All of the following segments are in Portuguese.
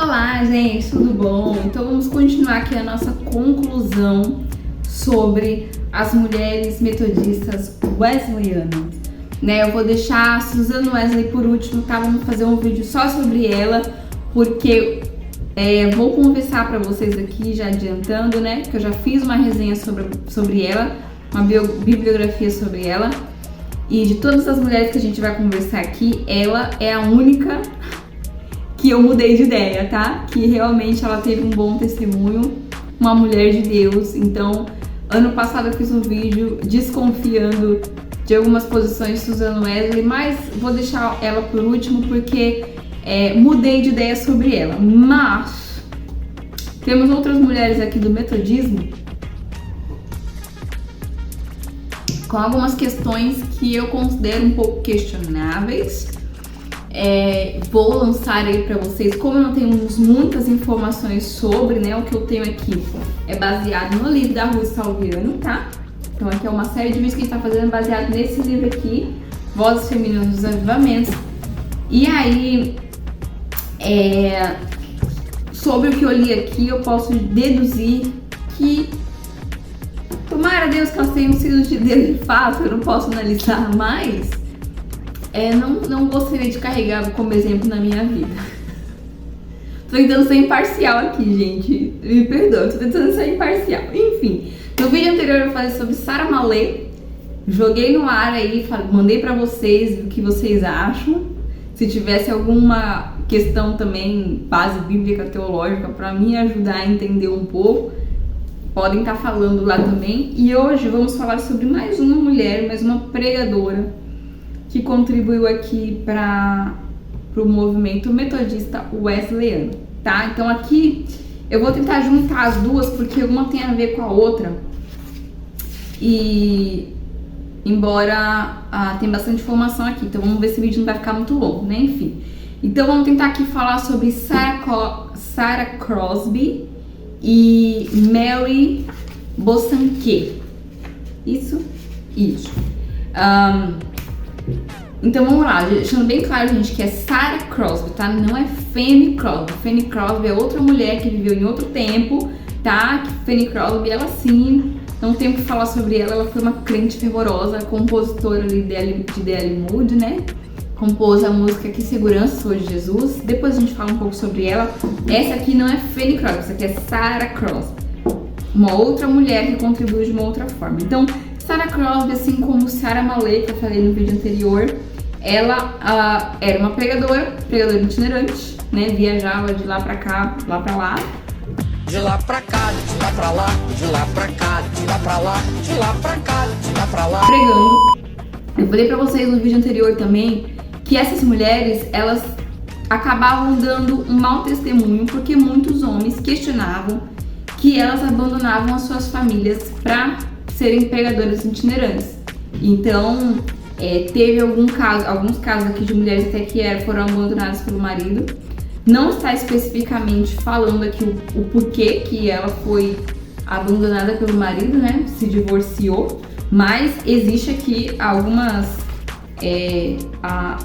Olá, gente, tudo bom? Então vamos continuar aqui a nossa conclusão sobre as mulheres metodistas wesleyanas, né? Eu vou deixar a Susan Wesley por último, tá? Vamos fazer um vídeo só sobre ela, porque vou confessar para vocês aqui, já adiantando, né? Que eu já fiz uma resenha sobre ela, uma bibliografia sobre ela, e de todas as mulheres que a gente vai conversar aqui, ela é a única que eu mudei de ideia, tá? Que realmente ela teve um bom testemunho, uma mulher de Deus. Então, ano passado eu fiz um vídeo desconfiando de algumas posições de Susan Wesley, mas vou deixar ela por último porque mudei de ideia sobre ela. Mas temos outras mulheres aqui do metodismo com algumas questões que eu considero um pouco questionáveis. Vou lançar aí pra vocês, como eu não tenho muitas informações sobre, né, o que eu tenho aqui é baseado no livro da Ruth Salviano, tá? Então aqui é uma série de vídeos que a gente tá fazendo baseado nesse livro aqui, Vozes Femininas dos Avivamentos. E aí, sobre o que eu li aqui, eu posso deduzir que, tomara a Deus que elas tenham sido de Deus de fato, eu não posso analisar mais. Não gostaria de carregar como exemplo na minha vida. Tô tentando ser imparcial aqui, gente. Me perdoa, tô tentando ser imparcial. Enfim, no vídeo anterior eu falei sobre Sarah Malé. Joguei no ar aí, mandei pra vocês o que vocês acham. Se tivesse alguma questão também, base bíblica, teológica, pra me ajudar a entender um pouco, podem estar falando lá também. E hoje vamos falar sobre mais uma mulher, mais uma pregadora que contribuiu aqui para o movimento metodista wesleyano, tá? Então aqui eu vou tentar juntar as duas porque uma tem a ver com a outra e embora tem bastante informação aqui, então vamos ver se o vídeo não vai ficar muito longo, né? Enfim, então vamos tentar aqui falar sobre Sarah Crosby e Mary Bosanquet. Isso. Então vamos lá, deixando bem claro, gente, que é Sarah Crosby, tá? Não é Fanny Crosby. Fanny Crosby é outra mulher que viveu em outro tempo, tá? Fanny Crosby, ela sim, não tenho o que falar sobre ela. Ela foi uma crente fervorosa, compositora ali de D.L. Moody, né? Compôs a música Que Segurança, Sou de Jesus. Depois a gente fala um pouco sobre ela. Essa aqui não é Fanny Crosby, essa aqui é Sarah Crosby, uma outra mulher que contribuiu de uma outra forma. Então, Sarah Crosby, assim como Sarah Malé, que eu falei no vídeo anterior, ela era uma pregadora itinerante, né? Viajava de lá pra cá, lá pra lá. De lá pra cá, de lá pra lá, de lá pra cá, de lá pra lá, de lá pra cá, de lá pra lá. Pregando. Eu falei pra vocês no vídeo anterior também que essas mulheres, elas acabavam dando um mau testemunho porque muitos homens questionavam que elas abandonavam as suas famílias pra serem pregadoras itinerantes. Então, teve alguns casos aqui de mulheres até que foram abandonadas pelo marido. Não está especificamente falando aqui o porquê que ela foi abandonada pelo marido, né? Se divorciou. Mas existe aqui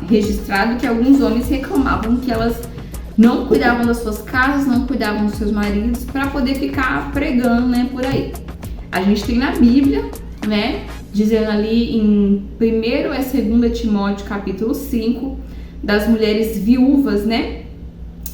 registrado que alguns homens reclamavam que elas não cuidavam das suas casas, não cuidavam dos seus maridos para poder ficar pregando, né, por aí. A gente tem na Bíblia, né, dizendo ali em 1º e 2º Timóteo capítulo 5, das mulheres viúvas, né,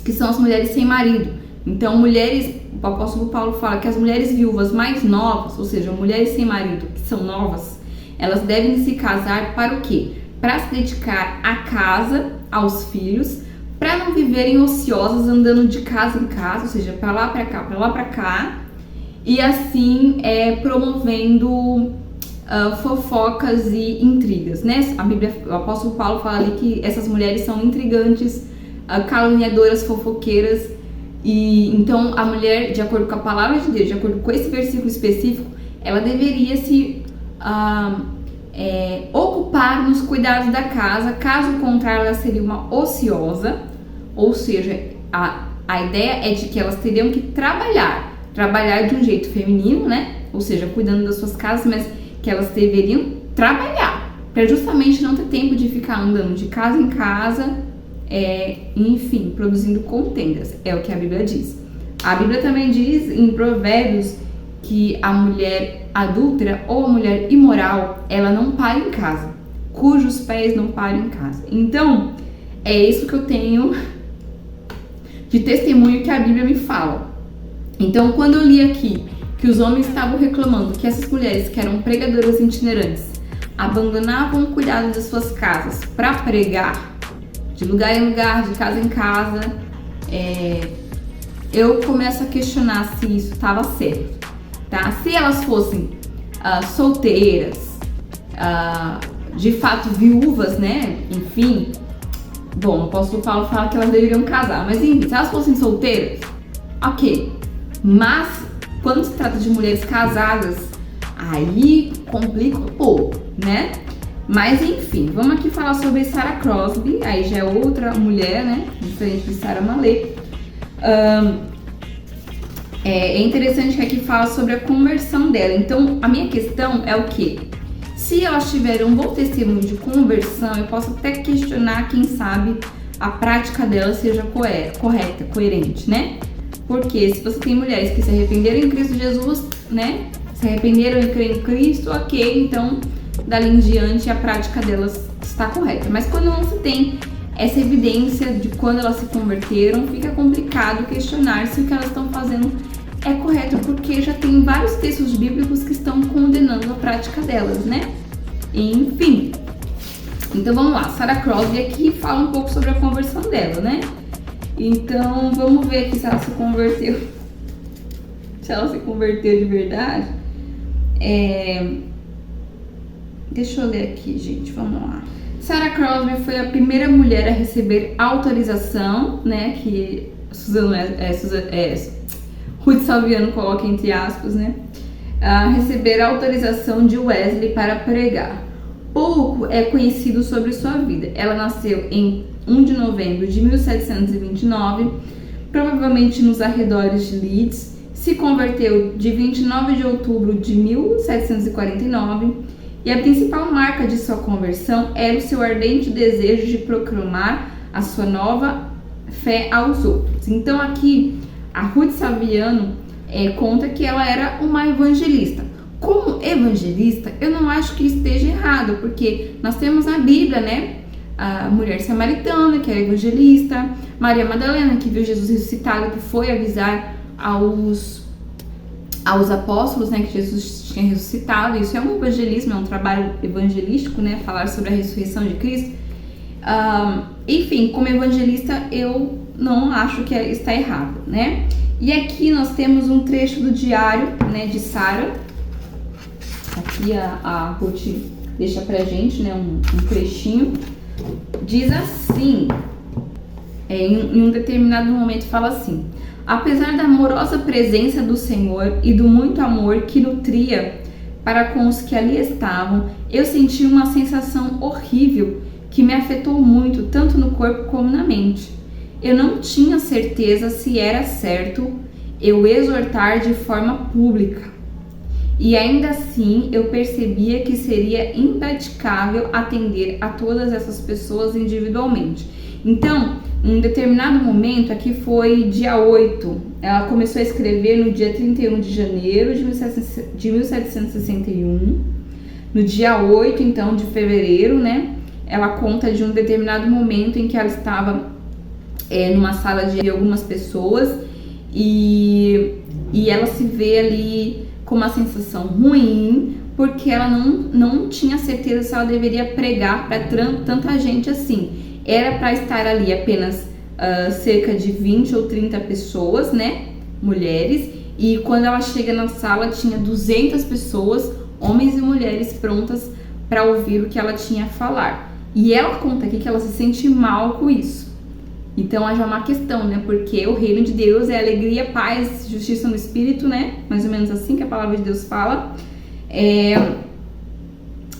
que são as mulheres sem marido. Então, o apóstolo Paulo fala que as mulheres viúvas mais novas, ou seja, mulheres sem marido que são novas, elas devem se casar para o quê? Para se dedicar à casa, aos filhos, para não viverem ociosas andando de casa em casa, ou seja, para lá para cá, e assim promovendo fofocas e intrigas, né? A Bíblia, o apóstolo Paulo fala ali que essas mulheres são intrigantes, caluniadoras, fofoqueiras, e então a mulher, de acordo com a palavra de Deus, de acordo com esse versículo específico, ela deveria se ocupar nos cuidados da casa, caso contrário ela seria uma ociosa, ou seja, a ideia é de que elas teriam que trabalhar de um jeito feminino, né? Ou seja, cuidando das suas casas, mas que elas deveriam trabalhar para justamente não ter tempo de ficar andando de casa em casa, enfim, produzindo contendas, é o que a Bíblia diz. A Bíblia também diz em Provérbios que a mulher adúltera ou a mulher imoral, ela não para em casa, cujos pés não param em casa. Então, é isso que eu tenho de testemunho que a Bíblia me fala. Então, quando eu li aqui que os homens estavam reclamando que essas mulheres que eram pregadoras itinerantes abandonavam o cuidado das suas casas para pregar, de lugar em lugar, de casa em casa, eu começo a questionar se isso estava certo, tá? Se elas fossem solteiras, de fato viúvas, né? Enfim, bom, o apóstolo Paulo fala que elas deveriam casar, mas enfim, se elas fossem solteiras, ok. Mas quando se trata de mulheres casadas, aí complica um pouco, né? Mas enfim, vamos aqui falar sobre Sarah Crosby, aí já é outra mulher, né? Diferente de Sarah Mallet. É interessante que aqui fala sobre a conversão dela. Então, a minha questão é o quê? Se elas tiverem um bom testemunho de conversão, eu posso até questionar, quem sabe, a prática dela seja correta, coerente, né? Porque se você tem mulheres que se arrependeram em Cristo Jesus, né? Se arrependeram em crer em Cristo, ok, então dali em diante a prática delas está correta. Mas quando não se tem essa evidência de quando elas se converteram, fica complicado questionar se o que elas estão fazendo é correto, porque já tem vários textos bíblicos que estão condenando a prática delas, né? Enfim. Então vamos lá, Sarah Crosby aqui fala um pouco sobre a conversão dela, né? Então vamos ver aqui se ela se converteu. Se ela se converteu de verdade. Deixa eu ler aqui, gente, vamos lá. Sarah Crosby foi a primeira mulher a receber autorização, né? Que Ruth Salviano coloca entre aspas, né? A receber a autorização de Wesley para pregar. Pouco é conhecido sobre sua vida. Ela nasceu em 1 de novembro de 1729, provavelmente nos arredores de Leeds. Se converteu de 29 de outubro de 1749 e a principal marca de sua conversão era o seu ardente desejo de proclamar a sua nova fé aos outros. Então aqui a Ruth Salviano conta que ela era uma evangelista. Como evangelista, eu não acho que esteja errado, porque nós temos na Bíblia, né? A mulher samaritana, que era evangelista, Maria Madalena, que viu Jesus ressuscitado, que foi avisar aos apóstolos, né, que Jesus tinha ressuscitado. Isso é um evangelismo, é um trabalho evangelístico, né? Falar sobre a ressurreição de Cristo. Enfim, como evangelista, eu não acho que está errado, né? E aqui nós temos um trecho do diário, né, de Sarah. Aqui a Ruth deixa pra gente, né, um trechinho. Diz assim, em um determinado momento fala assim: apesar da amorosa presença do Senhor e do muito amor que nutria para com os que ali estavam, eu senti uma sensação horrível que me afetou muito, tanto no corpo como na mente. Eu não tinha certeza se era certo eu exortar de forma pública. E ainda assim eu percebia que seria impraticável atender a todas essas pessoas individualmente. Então, em um determinado momento, aqui foi dia 8, ela começou a escrever no dia 31 de janeiro de 1761. No dia 8, então, de fevereiro, né, ela conta de um determinado momento em que ela estava numa sala de algumas pessoas e ela se vê ali com uma sensação ruim, porque ela não tinha certeza se ela deveria pregar para tanta gente assim. Era para estar ali apenas cerca de 20 ou 30 pessoas, né, mulheres, e quando ela chega na sala tinha 200 pessoas, homens e mulheres, prontas para ouvir o que ela tinha a falar. E ela conta aqui que ela se sente mal com isso. Então já é uma questão, né? Porque o reino de Deus é alegria, paz, justiça no Espírito, né? Mais ou menos assim que a palavra de Deus fala.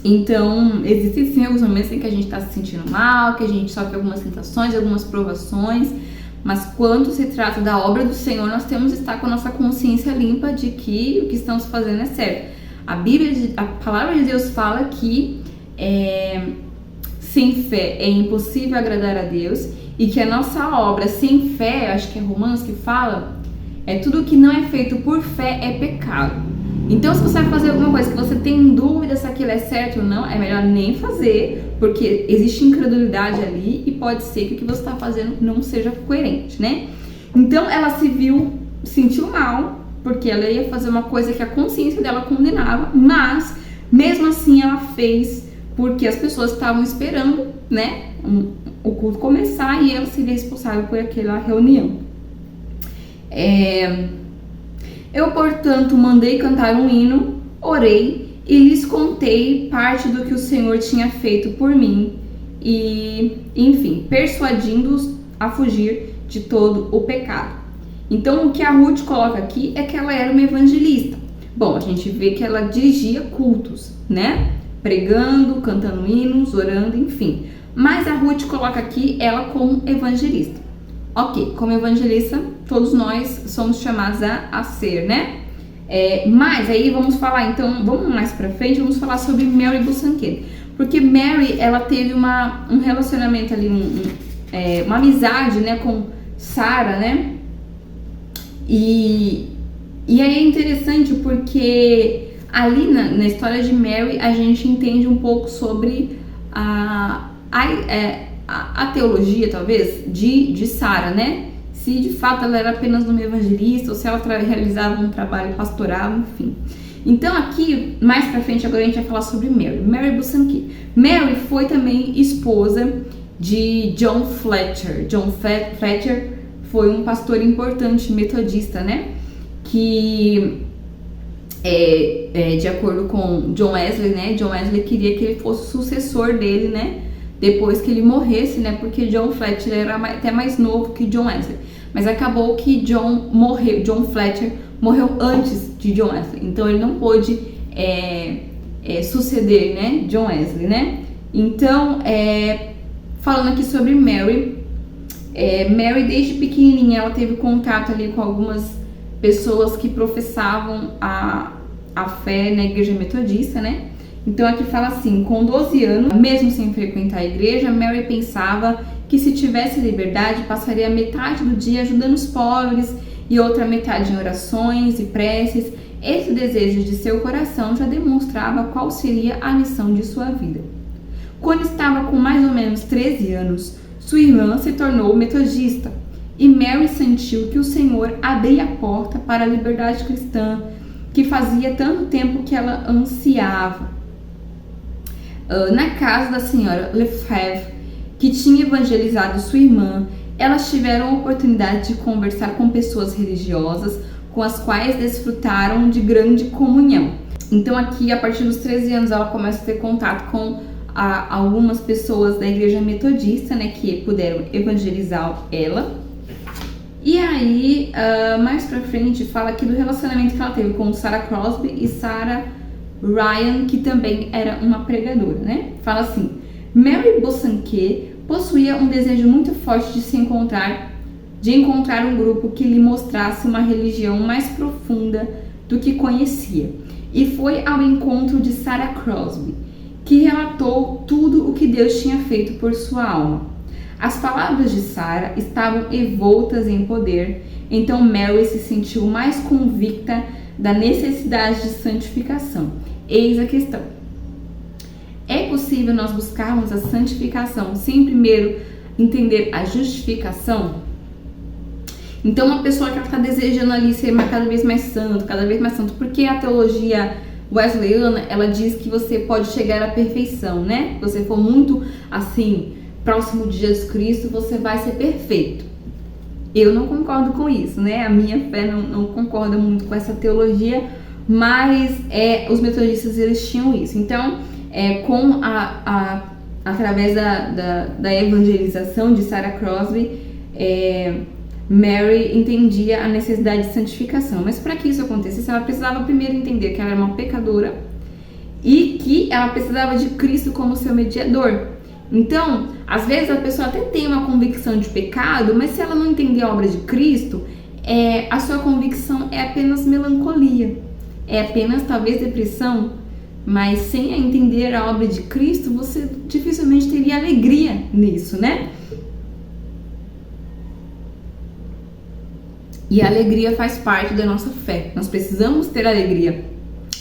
Então, existem sim alguns momentos em que a gente está se sentindo mal, que a gente sofre algumas tentações, algumas provações, mas quando se trata da obra do Senhor, nós temos que estar com a nossa consciência limpa de que o que estamos fazendo é certo. A palavra de Deus fala que sem fé é impossível agradar a Deus, e que a nossa obra sem fé, acho que é Romanos que fala, tudo que não é feito por fé é pecado. Então, se você vai fazer alguma coisa que você tem dúvida se aquilo é certo ou não, é melhor nem fazer, porque existe incredulidade ali e pode ser que o que você está fazendo não seja coerente, né? Então, ela sentiu mal, porque ela ia fazer uma coisa que a consciência dela condenava, mas, mesmo assim, ela fez porque as pessoas estavam esperando, né, o culto começar e ela seria responsável por aquela reunião. Eu, portanto, mandei cantar um hino, orei e lhes contei parte do que o Senhor tinha feito por mim e, enfim, persuadindo-os a fugir de todo o pecado. Então, o que a Ruth coloca aqui é que ela era uma evangelista. Bom, a gente vê que ela dirigia cultos, né? Pregando, cantando hinos, orando, enfim. Mas a Ruth coloca aqui ela como evangelista. Ok, como evangelista, todos nós somos chamados a ser, né? Mas aí vamos falar, então, vamos mais pra frente, vamos falar sobre Mary Bosanquet. Porque Mary, ela teve um relacionamento ali, uma amizade, né, com Sara, né? E aí é interessante porque ali na história de Mary a gente entende um pouco sobre a teologia, talvez, de Sara, né? Se de fato ela era apenas uma evangelista ou se ela realizava um trabalho pastoral, enfim. Então aqui, mais pra frente, agora a gente vai falar sobre Mary Bosanquet. Mary foi também esposa de John Fletcher. John Fletcher foi um pastor importante metodista, né? Que, de acordo com John Wesley, né? John Wesley queria que ele fosse o sucessor dele, né? Depois que ele morresse, né? Porque John Fletcher era até mais novo que John Wesley. Mas acabou que John Fletcher morreu antes de John Wesley. Então ele não pôde suceder, né? John Wesley, né? Então, falando aqui sobre Mary, Mary desde pequenininha ela teve contato ali com algumas pessoas que professavam a fé na igreja metodista, né? Então aqui fala assim, com 12 anos, mesmo sem frequentar a igreja, Mary pensava que se tivesse liberdade, passaria metade do dia ajudando os pobres e outra metade em orações e preces. Esse desejo de seu coração já demonstrava qual seria a missão de sua vida. Quando estava com mais ou menos 13 anos, sua irmã se tornou metodista e Mary sentiu que o Senhor abria a porta para a liberdade cristã, que fazia tanto tempo que ela ansiava. Na casa da senhora Lefebvre, que tinha evangelizado sua irmã, elas tiveram a oportunidade de conversar com pessoas religiosas com as quais desfrutaram de grande comunhão. Então aqui, a partir dos 13 anos, ela começa a ter contato com algumas pessoas da igreja metodista, né, que puderam evangelizar ela. E aí, mais pra frente, fala aqui do relacionamento que ela teve com Sarah Crosby e Sarah Ryan, que também era uma pregadora, né? Fala assim, Mary Bosanquet possuía um desejo muito forte de encontrar um grupo que lhe mostrasse uma religião mais profunda do que conhecia. E foi ao encontro de Sarah Crosby, que relatou tudo o que Deus tinha feito por sua alma. As palavras de Sarah estavam envoltas em poder, então Mary se sentiu mais convicta da necessidade de santificação. Eis a questão. É possível nós buscarmos a santificação sem primeiro entender a justificação? Então, uma pessoa que está desejando ali ser cada vez mais santo, porque a teologia wesleyana, ela diz que você pode chegar à perfeição, né? Se você for muito, assim, próximo de Jesus Cristo, você vai ser perfeito. Eu não concordo com isso, né? A minha fé não concorda muito com essa teologia, mas os metodistas, eles tinham isso. Então, através da evangelização de Sarah Crosby, Mary entendia a necessidade de santificação. Mas para que isso acontecesse, ela precisava primeiro entender que ela era uma pecadora e que ela precisava de Cristo como seu mediador. Então, às vezes a pessoa até tem uma convicção de pecado, mas se ela não entender a obra de Cristo, a sua convicção é apenas melancolia, é apenas talvez depressão, mas sem entender a obra de Cristo, você dificilmente teria alegria nisso, né? E a alegria faz parte da nossa fé. Nós precisamos ter alegria.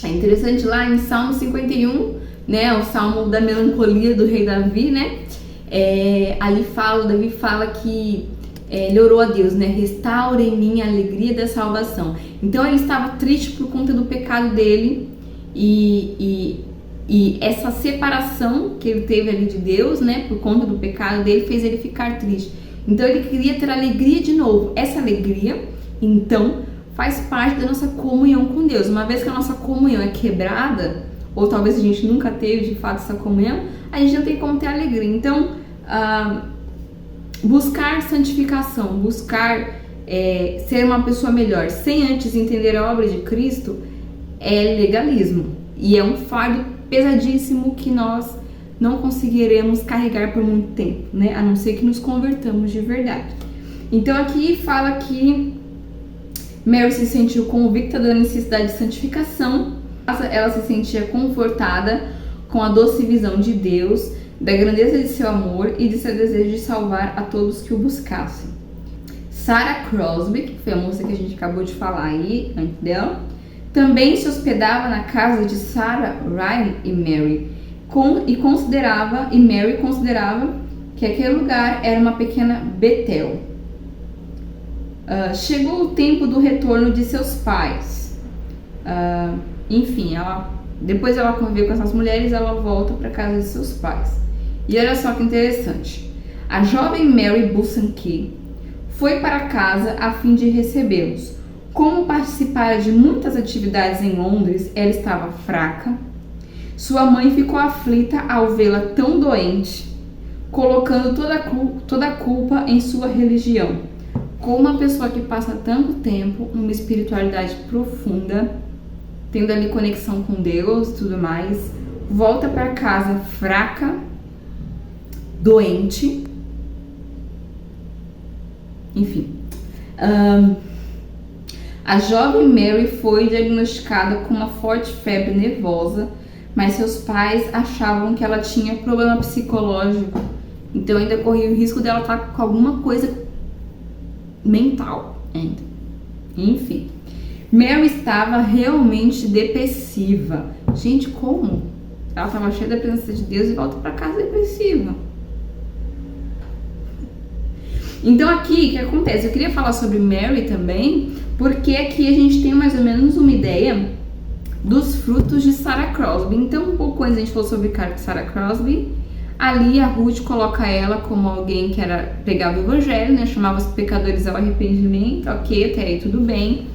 É interessante lá em Salmo 51, né, o Salmo da melancolia do rei Davi, né? Ali Davi fala que ele orou a Deus, né? Restaure em mim a alegria da salvação. Então ele estava triste por conta do pecado dele e essa separação que ele teve ali de Deus, né? Por conta do pecado dele, fez ele ficar triste. Então ele queria ter alegria de novo. Essa alegria, então, faz parte da nossa comunhão com Deus. Uma vez que a nossa comunhão é quebrada, ou talvez a gente nunca teve de fato essa comunhão, a gente não tem como ter alegria. Então, buscar santificação, buscar ser uma pessoa melhor, sem antes entender a obra de Cristo, é legalismo. E é um fardo pesadíssimo que nós não conseguiremos carregar por muito tempo, né? A não ser que nos convertamos de verdade. Então aqui fala que Mary se sentiu convicta da necessidade de santificação. Ela se sentia confortada com a doce visão de Deus, da grandeza de seu amor e de seu desejo de salvar a todos que o buscassem. Sarah Crosby, que foi a moça que a gente acabou de falar aí antes dela, também se hospedava na casa de Sarah, Ryan e Mary, e Mary considerava que aquele lugar era uma pequena Betel. Chegou o tempo do retorno de seus pais. Enfim, depois ela conviveu com essas mulheres, ela volta para casa de seus pais. E olha só que interessante. A jovem Mary Bosanquet foi para casa a fim de recebê-los. Como participara de muitas atividades em Londres, ela estava fraca. Sua mãe ficou aflita ao vê-la tão doente, colocando toda a culpa em sua religião. Como uma pessoa que passa tanto tempo numa espiritualidade profunda, tendo ali conexão com Deus e tudo mais, volta para casa fraca, doente, enfim. A jovem Mary foi diagnosticada com uma forte febre nervosa, mas seus pais achavam que ela tinha problema psicológico, então ainda corria o risco dela estar com alguma coisa mental ainda. Enfim, Mary estava realmente depressiva. Gente, como? Ela estava cheia da presença de Deus e volta para casa depressiva. Então aqui, o que acontece? Eu queria falar sobre Mary também, porque aqui a gente tem mais ou menos uma ideia dos frutos de Sarah Crosby. Então, um pouco antes a gente falou sobre Sarah Crosby, ali a Ruth coloca ela como alguém que pregava o evangelho, né? Chamava os pecadores ao arrependimento. Ok, até aí tudo bem.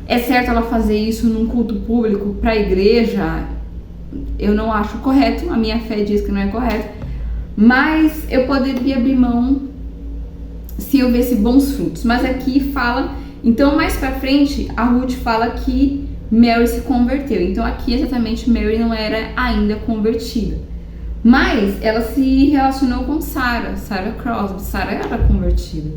É certo ela fazer isso num culto público para a igreja? Eu não acho correto, a minha fé diz que não é correto, mas eu poderia abrir mão se eu visse bons frutos. Mas aqui fala, então mais pra frente a Ruth fala que Mary se converteu. Então aqui exatamente Mary não era ainda convertida, mas ela se relacionou com Sarah Crosby. Sarah era convertida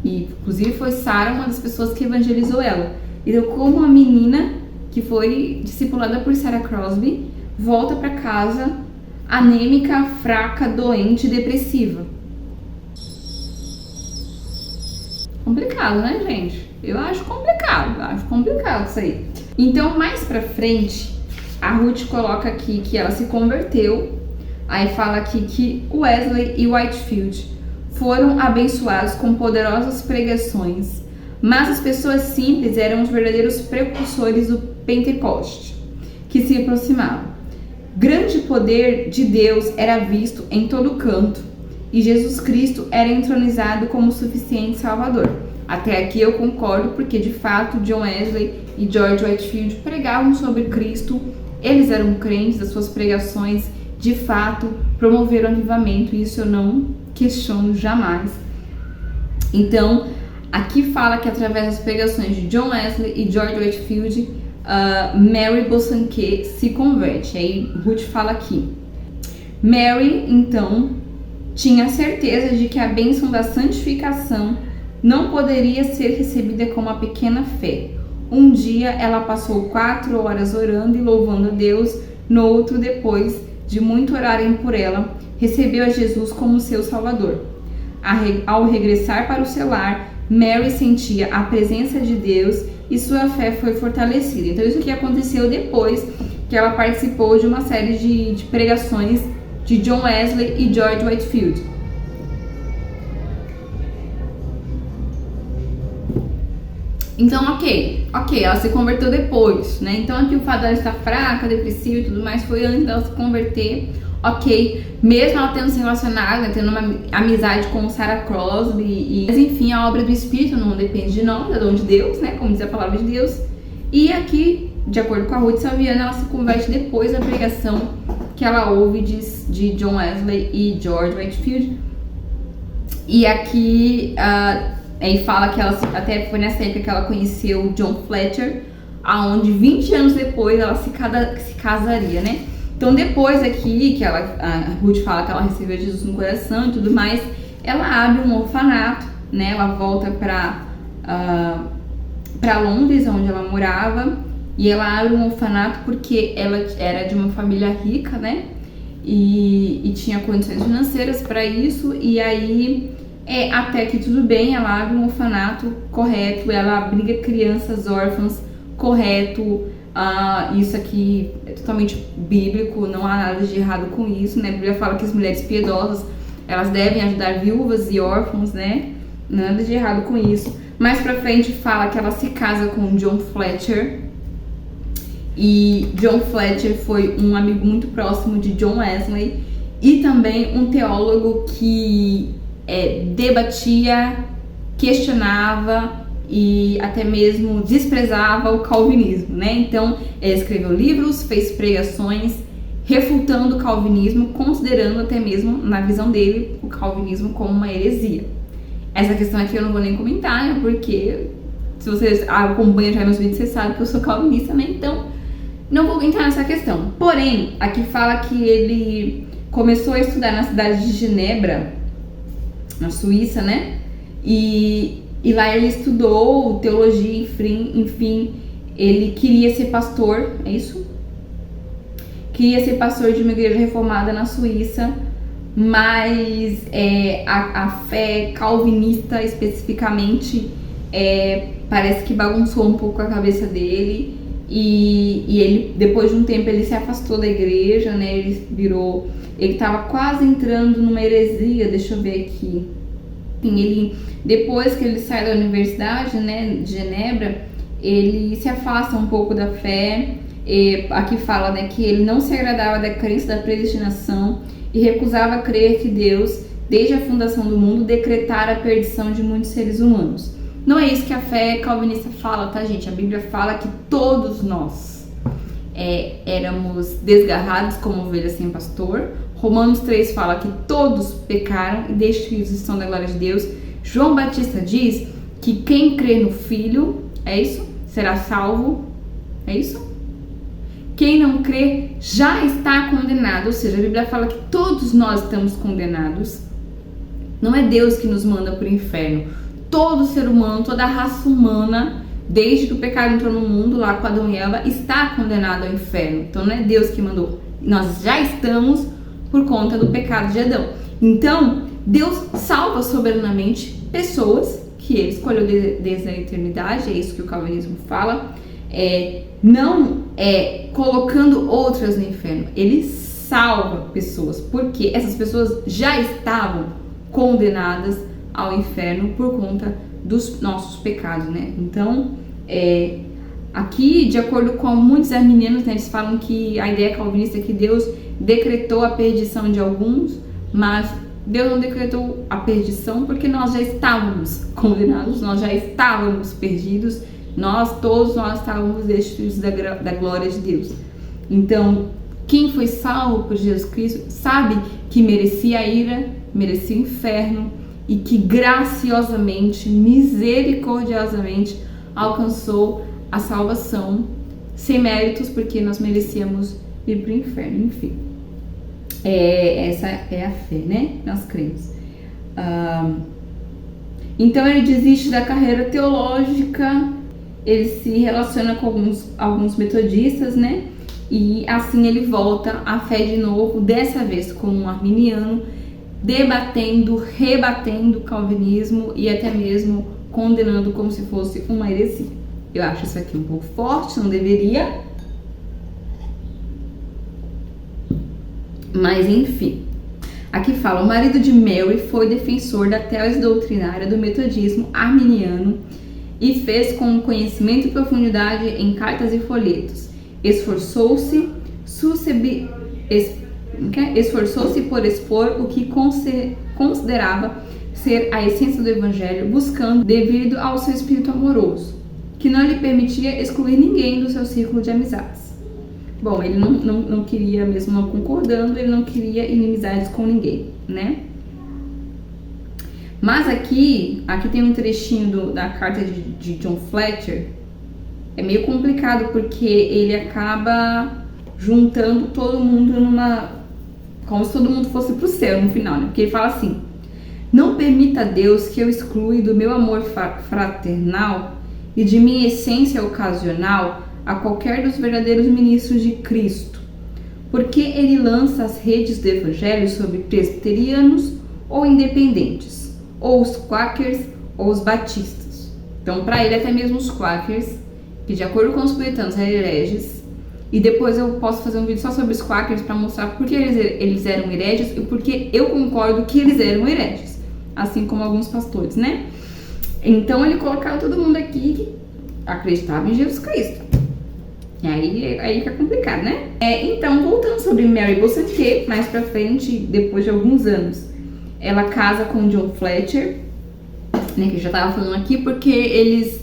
e inclusive foi Sarah uma das pessoas que evangelizou ela. Então, como a menina que foi discipulada por Sarah Crosby volta para casa anêmica, fraca, doente, depressiva. Complicado, né, gente? Eu acho complicado isso aí. Então, mais pra frente, a Ruth coloca aqui que ela se converteu. Aí fala aqui que Wesley e Whitefield foram abençoados com poderosas pregações, mas as pessoas simples eram os verdadeiros precursores do Pentecoste, que se aproximavam. Grande poder de Deus era visto em todo canto, e Jesus Cristo era entronizado como suficiente Salvador. Até aqui eu concordo, porque de fato John Wesley e George Whitefield pregavam sobre Cristo, eles eram crentes, as suas pregações de fato promoveram avivamento, e isso eu não questiono jamais. Então, aqui fala que através das pregações de John Wesley e George Whitefield, Mary Bosanquet se converte. Aí Ruth fala aqui: Mary, então, tinha certeza de que a bênção da santificação não poderia ser recebida com uma pequena fé. Um dia ela passou 4 horas orando e louvando a Deus, no outro, depois de muito orarem por ela, recebeu a Jesus como seu Salvador. Ao regressar para o seu lar, Mary sentia a presença de Deus e sua fé foi fortalecida. Então isso aqui aconteceu depois que ela participou de uma série de pregações de John Wesley e George Whitefield. Então, ok, ela se converteu depois, né? Então aqui o fato dela estar fraca, depressiva e tudo mais foi antes dela se converter, ok. Mesmo ela tendo se relacionado, né, tendo uma amizade com Sarah Crosby, mas enfim, a obra do Espírito não depende de nós, é dom de Deus, né? Como diz a palavra de Deus. E aqui, de acordo com a Ruth Salviano, ela se converte depois da pregação que ela ouve de John Wesley e George Whitefield. E aqui aí fala que ela até foi nessa época que ela conheceu John Fletcher, aonde 20 anos depois ela se casaria, né? Então depois aqui que a Ruth fala que ela recebeu Jesus no coração e tudo mais, ela abre um orfanato, né? Ela volta para Londres, onde ela morava, e ela abre um orfanato porque ela era de uma família rica, né? E tinha condições financeiras para isso, e aí até que tudo bem, ela abre um orfanato, correto, ela abriga crianças órfãs, correto. Isso aqui é totalmente bíblico, não há nada de errado com isso, né? A Bíblia fala que as mulheres piedosas, elas devem ajudar viúvas e órfãos, né? Nada de errado com isso. Mais pra frente fala que ela se casa com John Fletcher, e John Fletcher foi um amigo muito próximo de John Wesley e também um teólogo que debatia, questionava e até mesmo desprezava o calvinismo, né? Então, ele escreveu livros, fez pregações refutando o calvinismo, considerando até mesmo, na visão dele, o calvinismo como uma heresia. Essa questão aqui eu não vou nem comentar, né? Porque se vocês acompanham já meus vídeos, vocês sabem que eu sou calvinista, né? Então, não vou entrar nessa questão. Porém, aqui fala que ele começou a estudar na cidade de Genebra, na Suíça, né? E lá ele estudou teologia, enfim, ele queria ser pastor, é isso? Queria ser pastor de uma igreja reformada na Suíça, mas a fé calvinista especificamente parece que bagunçou um pouco a cabeça dele, e ele, depois de um tempo, ele se afastou da igreja, né? Ele estava quase entrando numa heresia, deixa eu ver aqui. Depois que ele sai da universidade, né, de Genebra, ele se afasta um pouco da fé. Aqui fala, né, que ele não se agradava da crença da predestinação e recusava crer que Deus, desde a fundação do mundo, decretara a perdição de muitos seres humanos. Não é isso que a fé calvinista fala, tá, gente? A Bíblia fala que todos nós éramos desgarrados como ovelhas sem pastor. Romanos 3 fala que todos pecaram e destituídos estão da glória de Deus. João Batista diz que quem crê no Filho, é isso? Será salvo, é isso? Quem não crê já está condenado, ou seja, a Bíblia fala que todos nós estamos condenados. Não é Deus que nos manda para o inferno. Todo ser humano, toda a raça humana, desde que o pecado entrou no mundo, lá com Adão e Eva, está condenado ao inferno. Então não é Deus que mandou. Nós já estamos por conta do pecado de Adão. Então, Deus salva soberanamente pessoas que ele escolheu desde a eternidade, é isso que o calvinismo fala, não colocando outras no inferno. Ele salva pessoas, porque essas pessoas já estavam condenadas ao inferno por conta dos nossos pecados, né? Então, aqui, de acordo com muitos arminianos, né, eles falam que a ideia calvinista é que Deus decretou a perdição de alguns, mas Deus não decretou a perdição porque nós já estávamos condenados, nós já estávamos perdidos, todos nós estávamos destituídos da glória de Deus. Então, quem foi salvo por Jesus Cristo sabe que merecia a ira, merecia o inferno, e que graciosamente, misericordiosamente alcançou a salvação sem méritos, porque nós merecíamos ir para o inferno. Enfim, essa é a fé, né? Nós cremos. Então ele desiste da carreira teológica, ele se relaciona com alguns metodistas, né? E assim ele volta à fé de novo, dessa vez como um arminiano, debatendo, rebatendo o calvinismo e até mesmo condenando como se fosse uma heresia. Eu acho isso aqui um pouco forte, não deveria. Mas enfim. Aqui fala, o marido de Mary foi defensor da tese doutrinária do metodismo arminiano e fez com conhecimento e profundidade em cartas e folhetos. Esforçou-se por expor o que considerava ser a essência do evangelho, buscando devido ao seu espírito amoroso, que não lhe permitia excluir ninguém do seu círculo de amizades. Bom, ele não queria, mesmo não concordando, ele não queria inimizades com ninguém, né? Mas aqui tem um trechinho da carta de John Fletcher. É meio complicado porque ele acaba juntando todo mundo como se todo mundo fosse pro céu no final, né? Porque ele fala assim: não permita a Deus que eu exclua do meu amor fraternal e de minha essência ocasional a qualquer dos verdadeiros ministros de Cristo, porque ele lança as redes do evangelho sobre presbiterianos ou independentes, ou os quakers ou os batistas. Então, para ele, até mesmo os quakers, que de acordo com os puritanos eram hereges, e depois eu posso fazer um vídeo só sobre os quakers para mostrar por que eles eram hereges e porque eu concordo que eles eram hereges, assim como alguns pastores, né? Então ele colocava todo mundo aqui que acreditava em Jesus Cristo. E aí fica complicado, né? Então, voltando sobre Mary Bosanquet, mais pra frente, depois de alguns anos, ela casa com John Fletcher, né, que eu já tava falando aqui, porque eles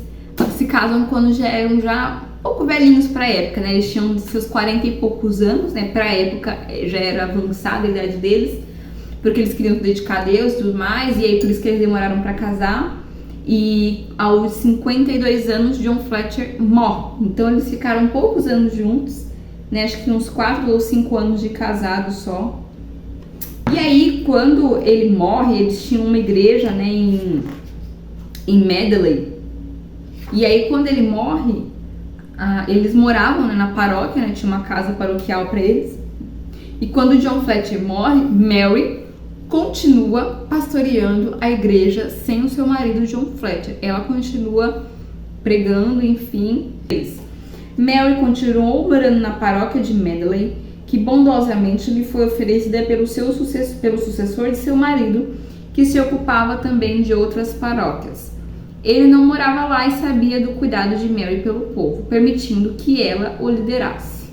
se casam quando já eram um pouco velhinhos pra época, né? Eles tinham seus 40 e poucos anos, né? Pra época já era avançada a idade deles, porque eles queriam se dedicar a Deus e tudo mais, e aí por isso que eles demoraram pra casar. E aos 52 anos, John Fletcher morre. Então eles ficaram poucos anos juntos, né? Acho que uns 4 ou 5 anos de casado só. E aí, quando ele morre, eles tinham uma igreja, né, em Medley. E aí, quando ele morre, eles moravam, né, na paróquia, né? Tinha uma casa paroquial para eles. E quando John Fletcher morre, Mary continua pastoreando a igreja sem o seu marido John Fletcher. Ela continua pregando, enfim. Mary continuou morando na paróquia de Medley, que bondosamente lhe foi oferecida pelo sucessor de seu marido, que se ocupava também de outras paróquias. Ele não morava lá e sabia do cuidado de Mary pelo povo, permitindo que ela o liderasse.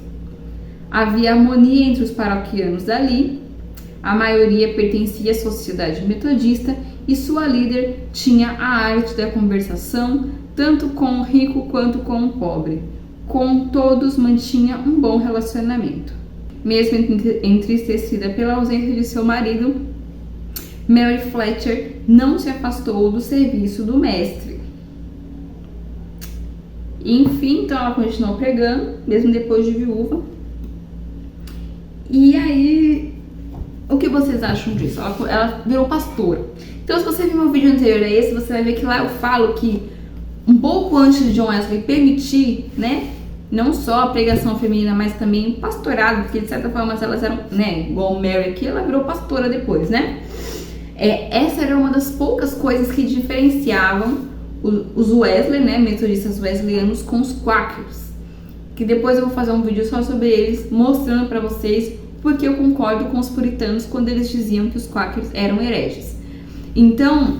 Havia harmonia entre os paroquianos dali. A maioria pertencia à sociedade metodista e sua líder tinha a arte da conversação, tanto com o rico quanto com o pobre. Com todos mantinha um bom relacionamento. Mesmo entristecida pela ausência de seu marido, Mary Fletcher não se afastou do serviço do mestre. Enfim, então ela continuou pregando, mesmo depois de viúva. E aí, o que vocês acham disso? Ela virou pastora. Então, se você viu meu vídeo anterior a esse, você vai ver que lá eu falo que um pouco antes de John Wesley permitir, né, não só a pregação feminina, mas também o pastorado, porque de certa forma elas eram, né, igual Mary aqui, ela virou pastora depois, né? Essa era uma das poucas coisas que diferenciavam os Wesley, né, metodistas wesleyanos, com os quakers, que depois eu vou fazer um vídeo só sobre eles, mostrando pra vocês porque eu concordo com os puritanos quando eles diziam que os quakers eram hereges. Então,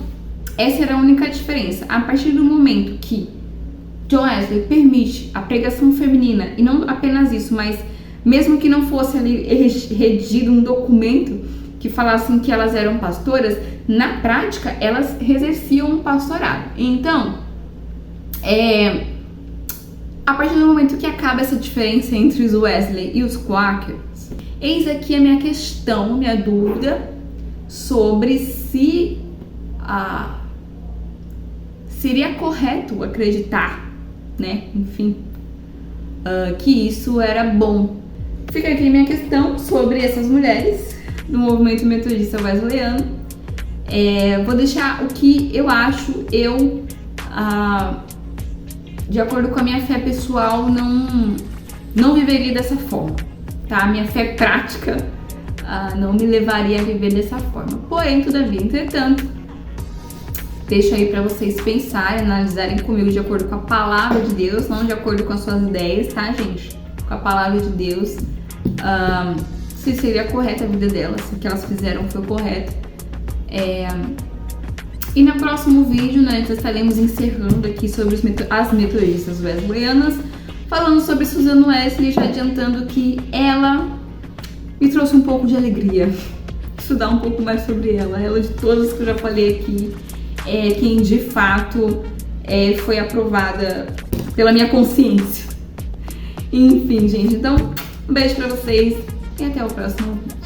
essa era a única diferença. A partir do momento que John Wesley permite a pregação feminina, e não apenas isso, mas mesmo que não fosse ali redigido um documento que falassem que elas eram pastoras, na prática elas exerciam um pastorado. Então, a partir do momento que acaba essa diferença entre os Wesley e os quakers, eis aqui a minha questão, minha dúvida sobre se seria correto acreditar, né, enfim, que isso era bom. Fica aqui minha questão sobre essas mulheres do movimento metodista wesleyano. Vou deixar o que eu acho. De acordo com a minha fé pessoal, não viveria dessa forma, tá? A minha fé prática não me levaria a viver dessa forma. Porém, todavia, entretanto, Deixo aí pra vocês pensarem, analisarem comigo de acordo com a palavra de Deus, não de acordo com as suas ideias, tá, gente? Com a palavra de Deus, se seria correta a vida delas, se o que elas fizeram foi correto. E no próximo vídeo, né, nós estaremos encerrando aqui sobre as metodistas wesleyanas, falando sobre Susan Wesley, já adiantando que ela me trouxe um pouco de alegria. Estudar um pouco mais sobre ela. Ela, de todas que eu já falei aqui, é quem de fato foi aprovada pela minha consciência. Enfim, gente, então um beijo pra vocês e até o próximo vídeo.